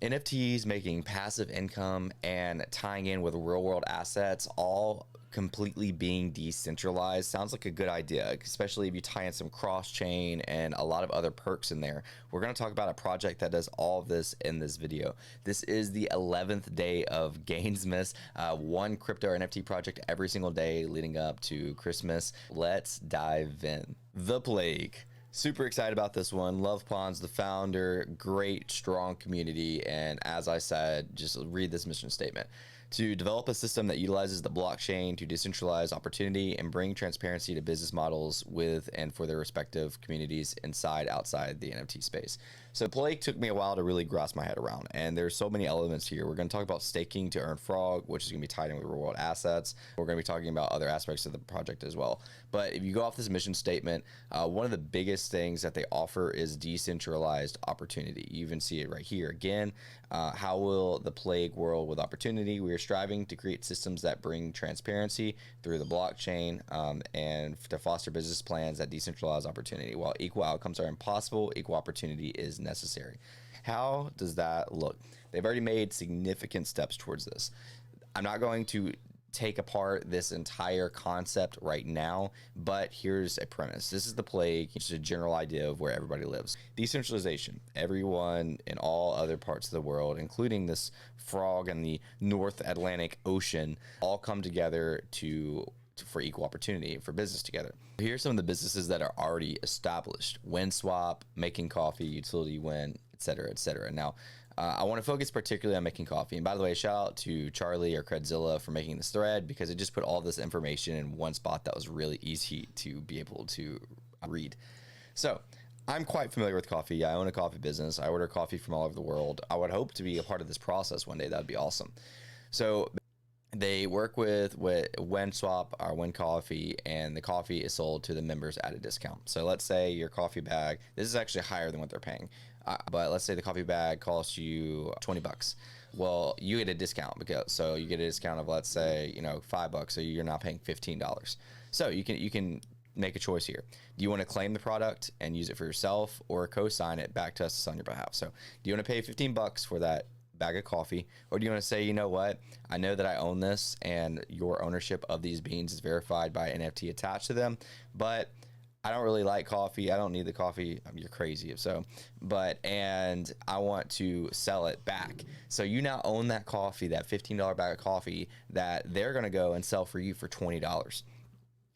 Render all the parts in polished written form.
NFTs making passive income and tying in with real world assets, all completely being decentralized, sounds like a good idea, especially if you tie in some cross-chain and a lot of other perks in there. We're going to talk about a project that does all of this in this video. This is the 11th day of Gainsmas, one crypto or NFT project every single day leading up to Christmas. Let's dive in. The Plague. Super excited about this one. Love Pawns, the founder, great, strong community. And as I said, just read this mission statement. To develop a system that utilizes the blockchain to decentralize opportunity and bring transparency to business models with and for their respective communities inside, outside the NFT space. So Plague took me a while to really grasp my head around, and there's so many elements here. We're going to talk about staking to earn frog, which is going to be tied in with real world assets. We're going to be talking about other aspects of the project as well. But if you go off this mission statement, one of the biggest things that they offer is decentralized opportunity. You even see it right here. Again, how will the Plague world with opportunity? We are striving to create systems that bring transparency through the blockchain and to foster business plans that decentralize opportunity. While equal outcomes are impossible, equal opportunity is necessary. How does that look? They've already made significant steps towards this. I'm not going to take apart this entire concept right now, but here's a premise. This is the Plague, just a general idea of where everybody lives. Decentralization. Everyone in all other parts of the world, including this frog and the North Atlantic Ocean, all come together for equal opportunity for business together. Here's some of the businesses that are already established: WinSwap, Making Coffee, Utility Win, etc., etc. Now, I want to focus particularly on Making Coffee. And by the way, shout out to Charlie or Credzilla for making this thread, because it just put all this information in one spot that was really easy to be able to read. So I'm quite familiar with coffee. I own a coffee business. I order coffee from all over the world. I would hope to be a part of this process one day. That would be awesome. So they work with WinSwap or WinCoffee, and the coffee is sold to the members at a discount. So let's say your coffee bag, this is actually higher than what they're paying, but let's say the coffee bag costs you 20 bucks. Well, you get a discount, so you get a discount of, let's say, $5, so you're not paying $15. So you can make a choice here. Do you want to claim the product and use it for yourself, or co-sign it back to us on your behalf? So do you want to pay 15 bucks for that bag of coffee, or do you want to say, you know what, I know that I own this and your ownership of these beans is verified by an NFT attached to them, but I don't really like coffee. I don't need the coffee. I mean, you're crazy if so, and I want to sell it back. So you now own that coffee, that $15 bag of coffee that they're going to go and sell for you for $20.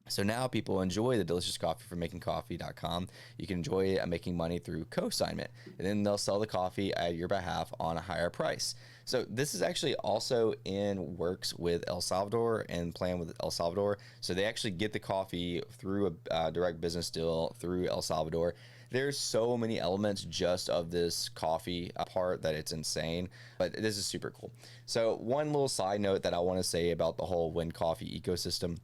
So now people enjoy the delicious coffee from makingcoffee.com. You can enjoy it making money through co-signment, and then they'll sell the coffee at your behalf on a higher price. So this is actually also in works with El Salvador and plan with El Salvador. So they actually get the coffee through a direct business deal through El Salvador. There's so many elements just of this coffee part that it's insane, but this is super cool. So one little side note that I want to say about the whole WinCoffee ecosystem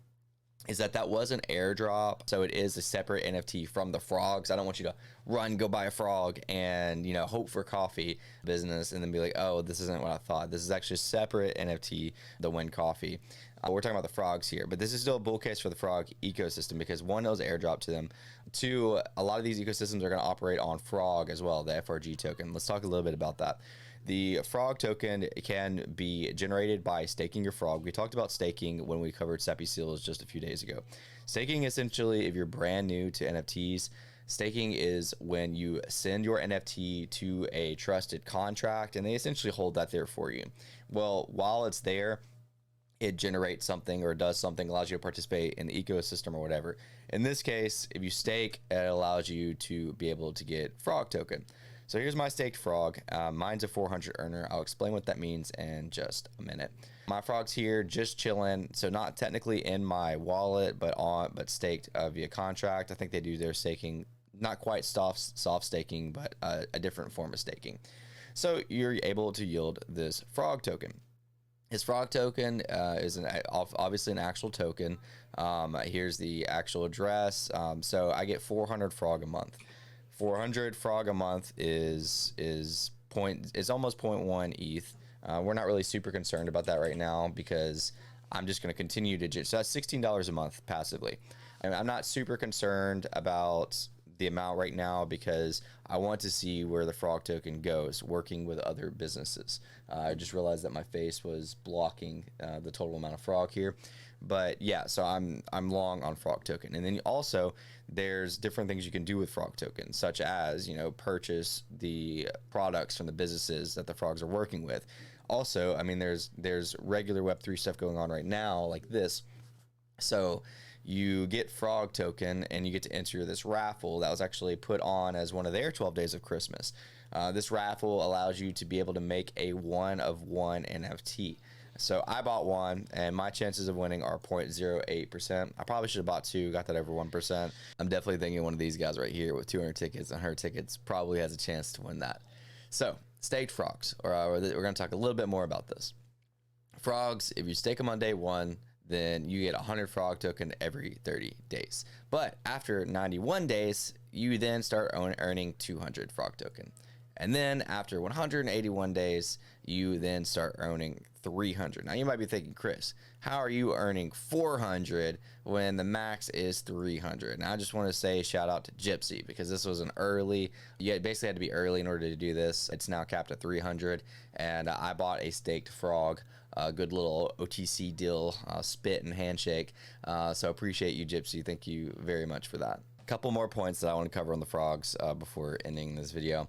is that was an airdrop, so it is a separate NFT from the frogs. I don't want you to go buy a frog and hope for coffee business and then be like, oh, this isn't what I thought. This is actually a separate NFT, the Win Coffee. We're talking about the frogs here, but this is still a bull case for the frog ecosystem, because one, it was airdrop to them. Two, a lot of these ecosystems are going to operate on frog as well, the FRG token. Let's talk a little bit about that. The frog token can be generated by staking your frog. We talked about staking when we covered Seppi Seals just a few days ago. Staking, essentially, if you're brand new to NFTs, staking is when you send your NFT to a trusted contract and they essentially hold that there for you. Well, while it's there, it generates something or does something, allows you to participate in the ecosystem or whatever. In this case, if you stake, it allows you to be able to get frog token. So here's my staked frog. Mine's a 400 earner. I'll explain what that means in just a minute. My frog's here just chilling, so not technically in my wallet, but staked via contract. I think they do their staking, not quite soft staking, but a different form of staking. So you're able to yield this frog token. His frog token is obviously an actual token. Here's the actual address. So I get 400 frog a month. 400 frog a month is almost 0.1 ETH. We're not really super concerned about that right now, because I'm just going to continue to so that's $16 a month passively. I'm not super concerned about the amount right now because I want to see where the frog token goes working with other businesses. I just realized that my face was blocking the total amount of frog here. But yeah, so I'm long on frog token. And then also there's different things you can do with frog token, such as, you know, purchase the products from the businesses that the frogs are working with. Also, I mean, there's regular Web3 stuff going on right now like this. So you get frog token and you get to enter this raffle that was actually put on as one of their 12 days of Christmas. This raffle allows you to be able to make a 1-of-1 NFT. So I bought one, and my chances of winning are 0.08%. I probably should have bought two, got that over 1%. I'm definitely thinking one of these guys right here with 200 tickets and 100 tickets probably has a chance to win that. So staked frogs, or we're going to talk a little bit more about this. Frogs, if you stake them on day one, then you get 100 frog token every 30 days. But after 91 days, you then start earning 200 frog token. And then after 181 days, you then start earning 300. Now you might be thinking, Chris, how are you earning 400 when the max is 300? And I just want to say shout out to Gypsy, because this was an early, you basically had to be early in order to do this. It's now capped at 300, and I bought a staked frog. A good little OTC deal, spit and handshake. So appreciate you, Gypsy. Thank you very much for that. A couple more points that I want to cover on the frogs before ending this video.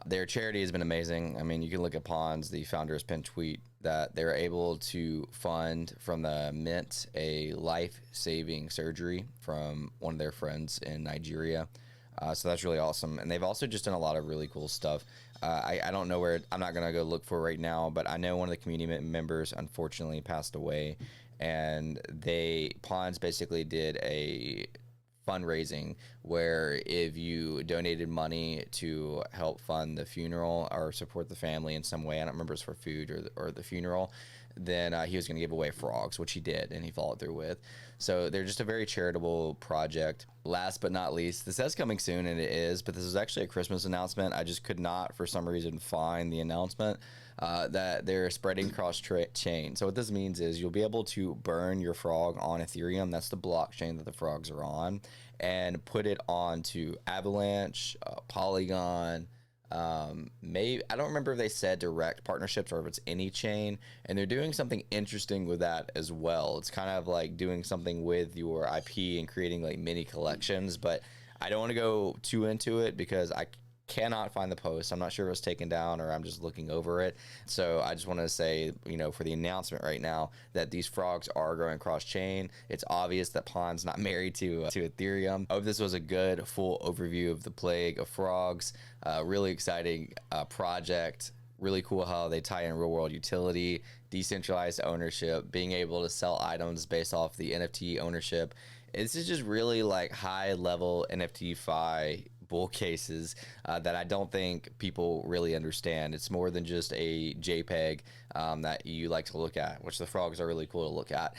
Their charity has been amazing. I mean, you can look at Pons, the founder's pinned tweet, that they're able to fund from the Mint a life-saving surgery from one of their friends in Nigeria. So that's really awesome. And they've also just done a lot of really cool stuff. I don't know where, I'm not going to go look for right now, but I know one of the community members unfortunately passed away, and Pons basically did a fundraising where if you donated money to help fund the funeral or support the family in some way, I don't remember if it's for food or the funeral, then he was going to give away frogs, which he did, and he followed through with. So they're just a very charitable project. Last but not least, this is coming soon, and it is, but this is actually a Christmas announcement. I just could not, for some reason, find the announcement that they're spreading cross-chain. So what this means is you'll be able to burn your frog on Ethereum. That's the blockchain that the frogs are on, and put it onto Avalanche, Polygon, maybe, I don't remember if they said direct partnerships or if it's any chain, and they're doing something interesting with that as well. It's kind of like doing something with your IP and creating like mini collections, but I don't want to go too into it because I cannot find the post. I'm not sure if it was taken down or I'm just looking over it. So I just want to say, you know, for the announcement right now that these frogs are growing cross chain. It's obvious that Pond's not married to Ethereum. I hope this was a good full overview of the plague of frogs. Really exciting project. Really cool how they tie in real world utility, decentralized ownership, being able to sell items based off the NFT ownership. This is just really like high level NFT-fi bull cases that I don't think people really understand. It's more than just a JPEG that you like to look at, which the frogs are really cool to look at.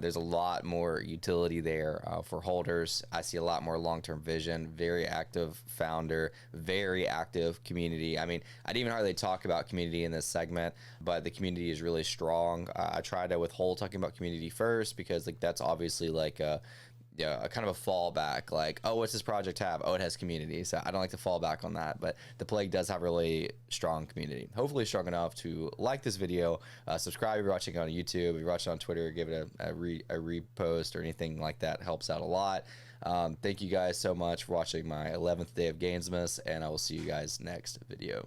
There's a lot more utility there for holders. I see a lot more long-term vision, very active founder, very active community. I mean, I didn't even hardly talk about community in this segment, but the community is really strong. I try to withhold talking about community first because like that's obviously like a kind of a fallback, like, oh, what's this project have? Oh, it has community. So I don't like to fall back on that, but the plague does have really strong community. Hopefully strong enough to like this video, subscribe if you're watching on YouTube, if you're watching on Twitter, give it a repost or anything like that. Helps out a lot. Thank you guys so much for watching my 11th day of Gainsmas, and I will see you guys next video.